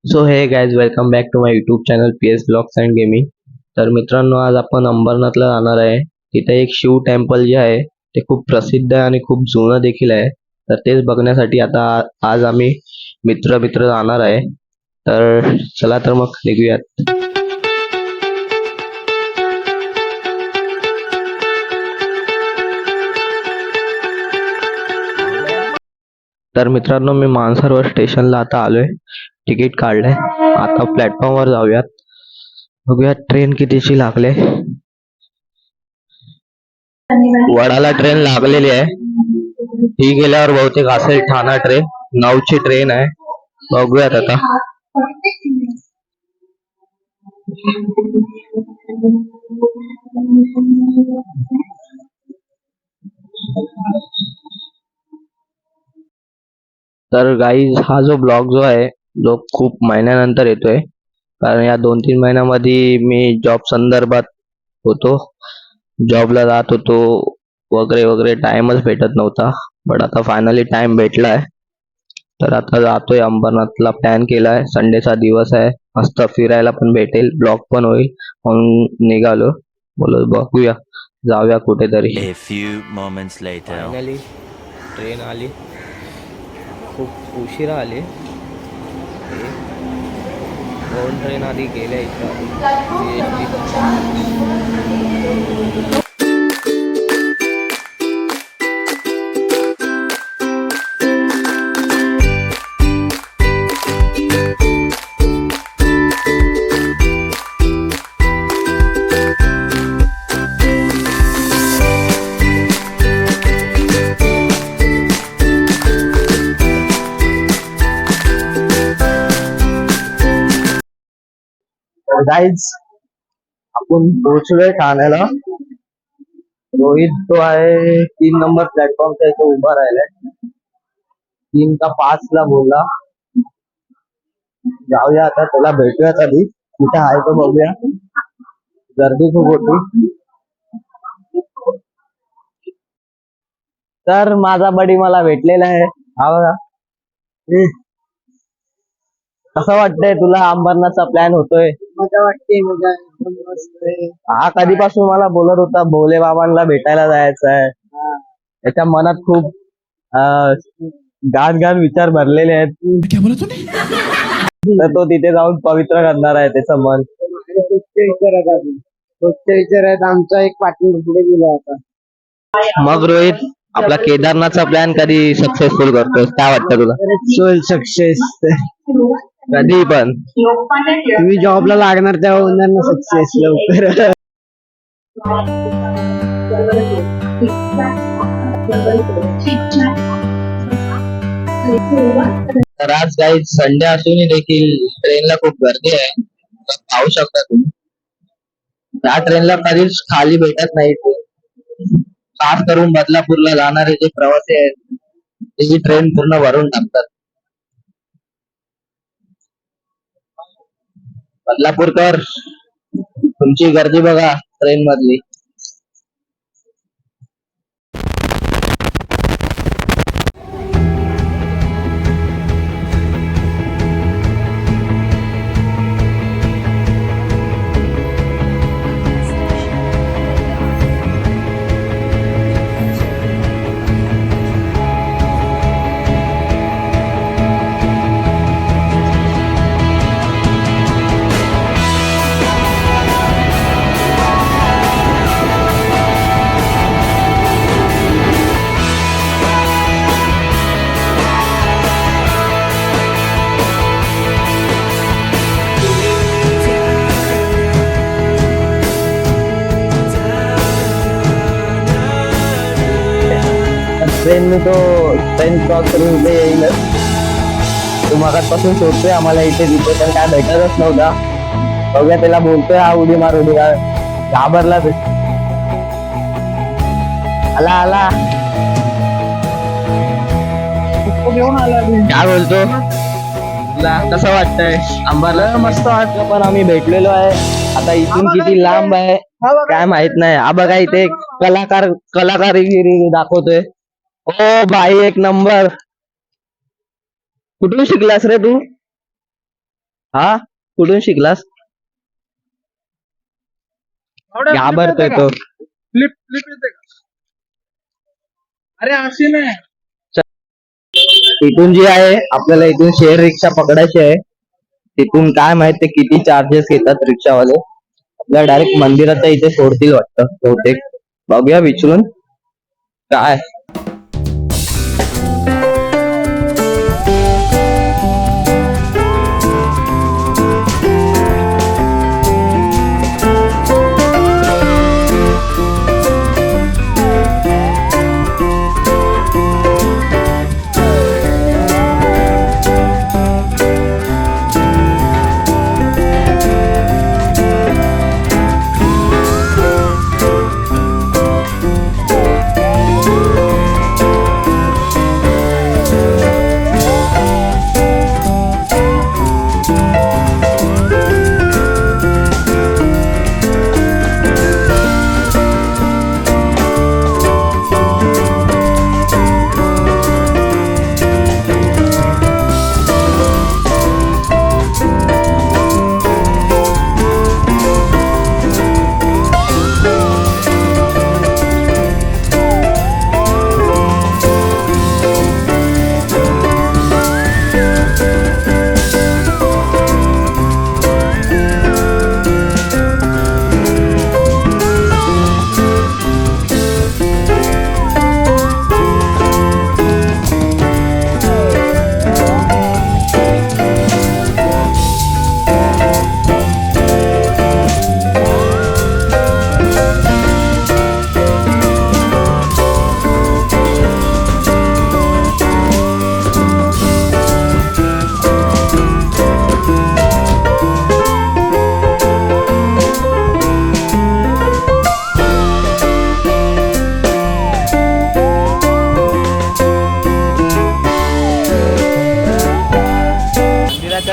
So hey guys welcome back to my YouTube channel PS blogs and gaming. तर मित्रांनो, आज आपण अंबरनाथला जाणार आहे. तिथे एक शिव टेम्पल जे आहे ते खूप प्रसिद्ध आहे आणि खूप जुनं देखील आहे. तर तेच बघण्यासाठी आता आज आम्ही मित्र मित्र जाणार आहे. तर चला तर मग निघूयात. तर मित्रांनो, मी मानसरोवर स्टेशनला आता आलोय. तिकीट काढलंय. आता प्लॅटफॉर्मवर जाऊयात. बघूयात ट्रेन कितीची लागले. वडाला ट्रेन लागलेली आहे. ही गेल्यावर बहुतेक असेल ठाणा ट्रेन. 9ची ट्रेन आहे. बघूयात आता. तर गाईज, हा जो ब्लॉग जो आहे जो खूप महिन्यानंतर येतोय, कारण या 2-3 महिन्यामध्ये मी जॉब संदर्भात होतो. जॉबला जात होतो वगैरे वगैरे, टाइमच भेटत नव्हता. बट आता फायनली टाइम भेटलाय. तर आता जातोय अंबरनाथला. प्लॅन केलाय. संडेचा दिवस आहे. मस्त फिरायला पण भेटेल, ब्लॉग पण होईल म्हणून निघालो. बोलो बघूया, जाऊया कुठेतरी. A few moments later. Finally train आली. खूप उशिरा आली. 2 ट्रेन आधी गेल्या इथं. गाईज, आपण पोहोचलोय ठाण्याला. रोहित तो आहे 3 नंबर प्लॅटफॉर्मच्या इथे उभा राहिलाय. 3 का 5 ला बोलला. जाऊया आता, त्याला भेटूया कधी. तिथे आहे तो बघूया. गर्दी खूप होती. तर माझा बडी मला भेटलेला आहे. हा बघा. कसं वाटतंय तुला? अंबरनाथचा प्लॅन होतोय? मजा वाटते. मजा एकदम मस्त आहे. हा कधीपासून मला बोलत होता भोले बाबांना भेटायला जायचं आहे. त्याच्या मनात खूप घाण घाण विचार भरलेले आहेत. तर तो तिथे जाऊन पवित्र करणार आहे त्याचं मन. स्वच्छ विचार आहेत अजून. स्वच्छ विचार आहेत. आमचा एक पार्टनर पुढे गेला आता. मग रोहित, आपला केदारनाथचा प्लॅन कधी सक्सेसफुल करतोय? काय वाटतं तुला? Soul success. कधी पण तुम्ही जॉबला लागणार तेव्हा होणार ना सक्सेस लवकर. तर आज काही संडे असूनही देखील ट्रेनला खूप गर्दी आहे. पाहू शकता तुम्ही. त्या ट्रेनला कधीच खाली भेटत नाही. खास करून बदलापूरला जाणारे जे प्रवासी आहेत त्याची ट्रेन पूर्ण भरून टाकतात. बदलापूरकर, तुमची गर्दी बघा ट्रेन मधली. ट्रेन तो ट्रेन क्रॉस करून इथे येईलच. तो मगाचपासून शोधतोय आम्हाला इथे तिथे, पण काय भेटतच नव्हता. बघूया, त्याला बोलतोय हा उडी मार उडी मार. घाबरला. आला आला. घेऊन आला. काय बोलतो? तुला कसं वाटतंय? अंबरला मस्त वाटतं, पण आम्ही भेटलेलो आहे. आता इथून किती लांब आहे काय माहित नाही. हा बघा, इथे कलाकारिगिरी दाखवतोय. ओ भाई, एक नंबर. कुठून शिकलास रे तू? हा कुठून शिकलास? घाबरतोय तो. फ्लिप फ्लिप येते का? अरे असे नाही. इथून जी आहे आपल्याला इथून शेअर रिक्षा पकडायची आहे. तिथून काय माहित ते किती चार्जेस घेतात रिक्षावाले. आपल्याला डायरेक्ट मंदिराच्या इथे सोडतील वाटतं बहुतेक. बघूया विचारून काय.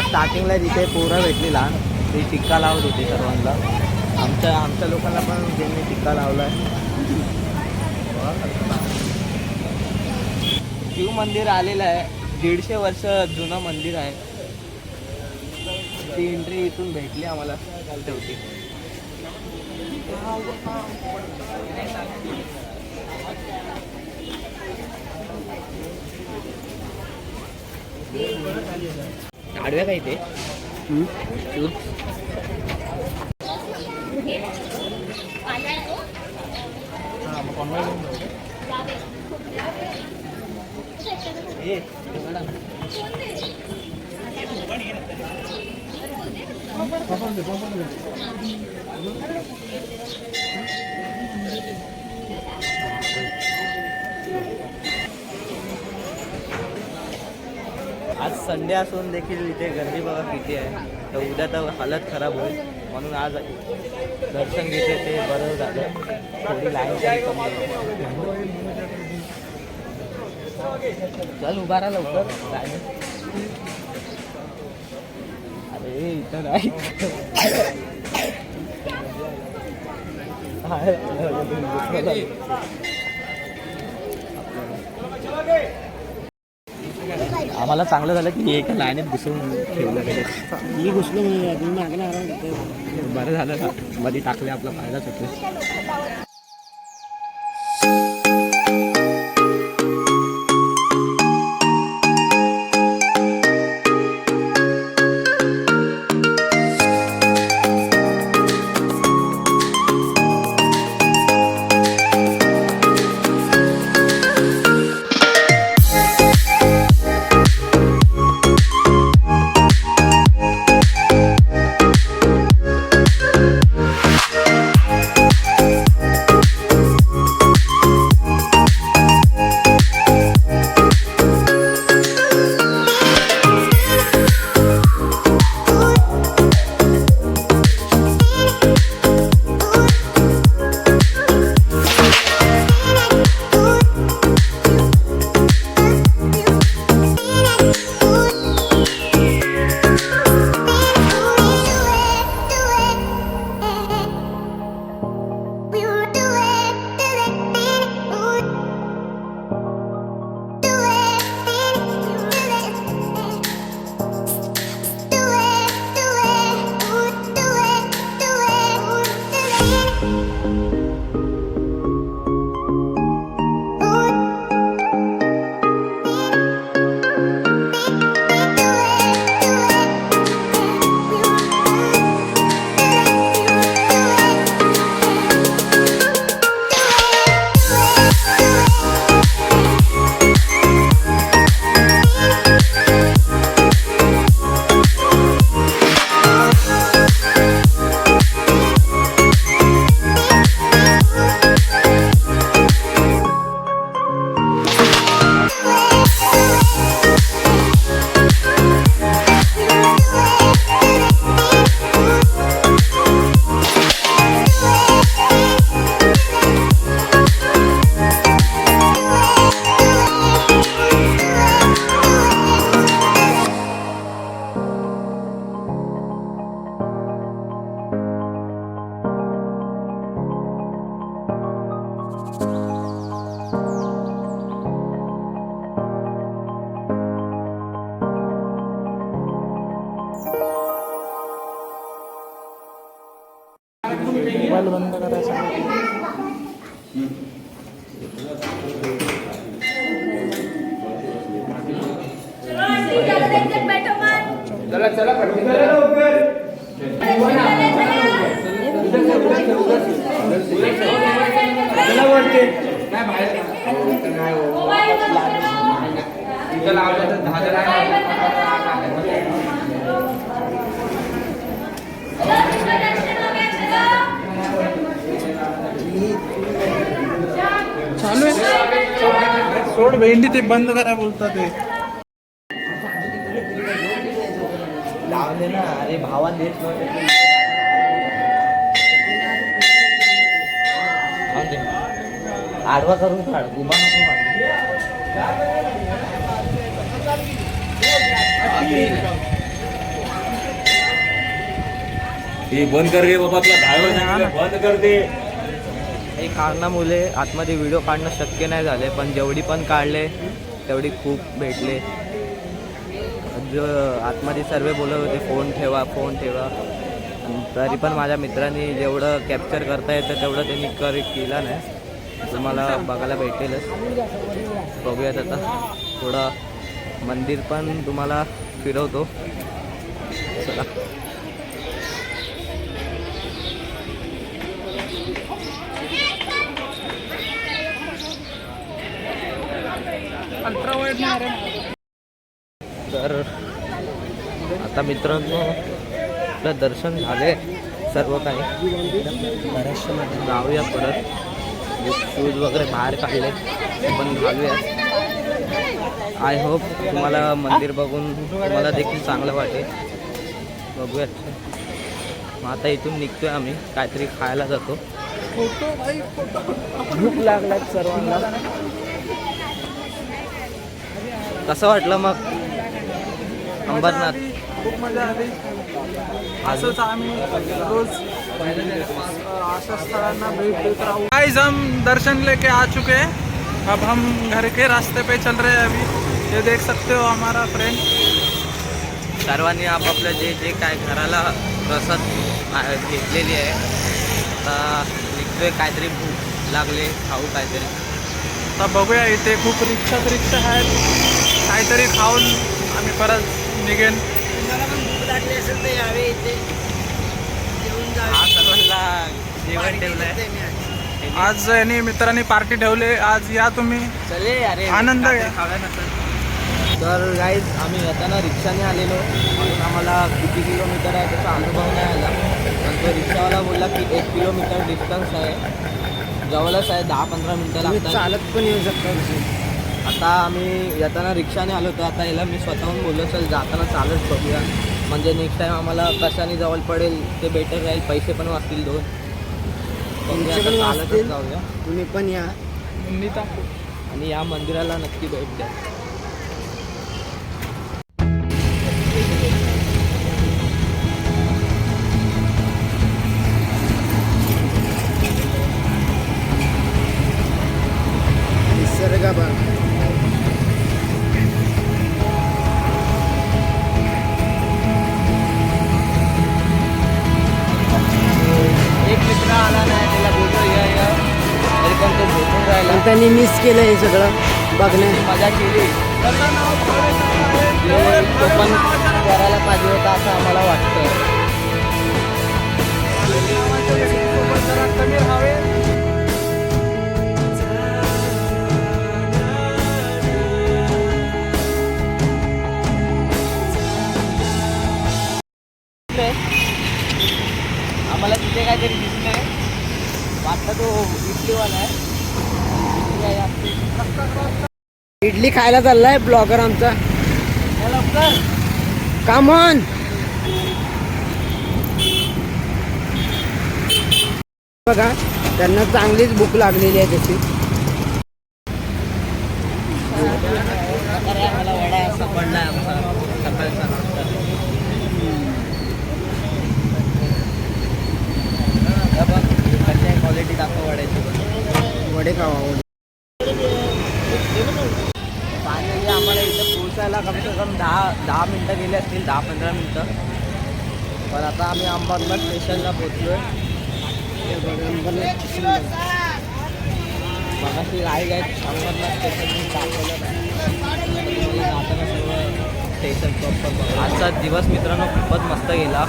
स्टार्टिंगला जिथे पोरं भेटली लहान ते टिक्का लावत होते सर्वांना. आमच्या लोकांना पण त्यांनी टिक्का लावलाय. शिव मंदिर आलेलं आहे. 150 वर्ष जुनं मंदिर आहे. ती एंट्री इथून भेटली आम्हाला होती. आडव्या काय ते आज संडे असून देखील इथे गर्दी बघा किती आहे. तर उद्या तर हालत खराब होईल म्हणून आज दर्शन घेते ते बरं झालं. थोडी लाईन तरी कमी. चल उभा राहा लवकर. अरे इथं नाही. आम्हाला चांगलं झालं की एका लाईनीत घुसवून ठेवलं गेलं. मी घुसलो बरं झालं ना. मध्ये टाकले आपला फायदाच होतो. मोबाईल बंद करायचा. चला चला पटकन चला. चला वरती. काय बाहेर नाही हो. इथं लावलं तर 10,000 चालू आहे. सोड भेंडी ते बंद करा बोलतात ते. लावले ना, अरे भावा देत नव्हते. आडवा करून काढ, उभा नको बंद कर रे बाबा, तुला दहा वेळा सांगितलं बंद कर दे. काही कारणामुळे आतमध्ये व्हिडिओ काढणं शक्य नाही झाले, पण जेवढी पण काढले तेवढी खूप भेटले. जो आतमध्ये सर्व बोलत होते फोन ठेवा फोन ठेवा, तरी पण माझ्या मित्रांनी जेवढं कॅप्चर करता येतं तेवढं त्यांनी केला नाही. तुम्हाला बघायला भेटेलच. बघूयात आता. थोडं मंदिर पण तुम्हाला फिरवतो. चला. अल्ट्रा वाईड नाही रे. तर आता मित्रांनो आपलं दर्शन झाले सर्व काही. जाऊया परत. शूज वगैरे बाहेर काढले पण घालूया. आय होप तुम्हाला मंदिर बघून तुम्हाला देखील चांगलं वाटेल. बघूयात. मग आता इथून निघतोय आम्ही, काहीतरी खायला जातो. भूक लागलाय सर्वांना. कसं वाटलं मग अंबरनाथ? खूप मजा आली. असंच आम्ही रोज अशा स्थळांना भेट देत राहू. गाइस हम दर्शन लेके आ चुके हैं. अब हम घर के रास्ते पे चल रहे हैं अभी. ये देख सकते हो हमारा फ्रेंड. सर्वांनी आपापलं जे जे काय घराला प्रसाद घेतलेली आहे. आता निघतोय, काहीतरी भूक लागले, खाऊ काहीतरी. आता बघूया, इथे खूप रिक्षा आहेत. काहीतरी खाऊन आम्ही परत निघेन. हा सर्वांना जेवण ठेवलंय. आज यांनी मित्रांनी पार्टी ठेवली. आज या तुम्ही, चले अरे आनंद घ्या. तर गाईज आम्ही येताना रिक्षाने आलेलो, म्हणून आम्हाला किती किलोमीटर आहे त्याचा अनुभव नाही आला. पण तो रिक्षावाला बोलला की 1 किलोमीटर डिस्टन्स आहे, जवळच आहे, 10-15 मिनटं लागतात. चालत पण येऊ शकतो. आता आम्ही येताना रिक्षाने आलो होतो. आता याला मी स्वतःहून बोललो चल जाताना चालत बघूया, म्हणजे नेक्स्ट टाईम आम्हाला कशाने जवळ पडेल ते बेटर राहील, पैसे पण वाचतील 2. चालतच जाऊया. तुम्ही पण या आणि या मंदिराला नक्की भेट द्या. निसर्ग बघ. एक मित्र आला नाही, त्याला बोलतो या तरी पण तो भेटून राहिला. पण त्यांनी मिस केलं हे सगळं बघणे. मजा केली, तो पण करायला पाहिजे होता असं आम्हाला वाटतं. आम्हाला तिथे काहीतरी दिसलंय, वाटतं तो इडलीवाला आहे. इडली खायला चाललाय ब्लॉगर आमचा. Come on. बघा त्यांना चांगलीच भूक लागलेली आहे त्याची. मला वडा असा पडलाय आमचा सकाळचा नाश्ता. कशी आहे क्वालिटी दाखव वड्याची. वडे खावा. फायनली आम्हाला इथं पोचायला कम से कम 10 मिनटं गेले असतील, 10-15 मिनटं. पण आता आम्ही अंबरनाथ स्टेशनला पोचलो आहे. मगाशी लाईव्ह आहे शंकरला स्टेशन दाखवलं जाताना सर्व स्टेशन प्रॉपर. आजचा दिवस मित्रांनो खूपच मस्त गेला.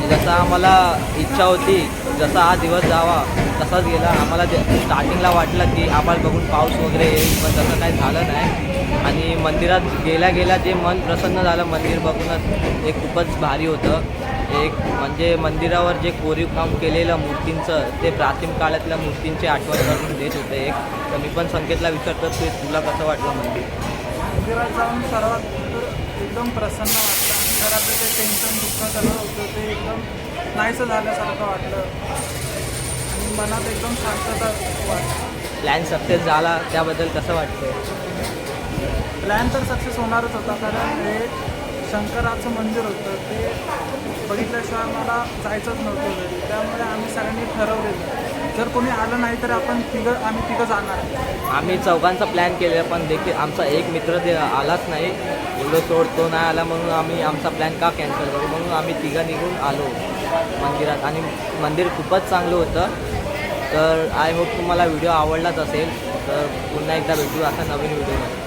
जसा आम्हाला इच्छा होती जसा हा दिवस जावा तसाच गेला. आम्हाला स्टार्टिंगला वाटलं की आम्हाला बघून पाऊस वगैरे येईल, पण तसं काही झालं नाही. आणि मंदिरात गेल्या गेल्या जे मन प्रसन्न झालं मंदिर बघूनच, हे खूपच भारी होतं. एक म्हणजे मंदिरावर जे कोरीव काम केलेलं मूर्तींचं, ते प्राचीन काळातल्या मूर्तींची आठवण करून देत होते. एक तर मी पण संकेतला विचारतो की तुला कसं वाटलं मंदिर? मंदिरात जाऊन सर्वात एकदम प्रसन्न वाटलं. आणि घरातलं ते टेन्शन दुःख सगळं होतं ते एकदम नाहीसं झाल्यासारखं वाटलं आणि मनात एकदम शांतता वाटली. प्लॅन सक्सेस झाला त्याबद्दल कसं वाटतं? प्लॅन तर सक्सेस होणारच होता, कारण हे शंकराचं मंदिर होतं ते बघितल्याशिवाय मला जायचंच नव्हतं घरी. त्यामुळे आम्ही सगळ्यांनी ठरवलेलं जर कोणी आलं नाही तर आम्ही तिघं जाणार. आम्ही चौघांचा प्लॅन केलेला, पण देखील आमचा एक मित्र ते आलाच नाही. बोललो सोड तो नाही आला म्हणून आम्ही आमचा प्लॅन का कॅन्सल करू, म्हणून आम्ही तिघं निघून आलो मंदिरात. आणि मंदिर खूपच चांगलं होतं. तर आय होप तुम्हाला व्हिडिओ आवडलाच असेल. तर पुन्हा एकदा भेटू असा नवीन व्हिडिओ.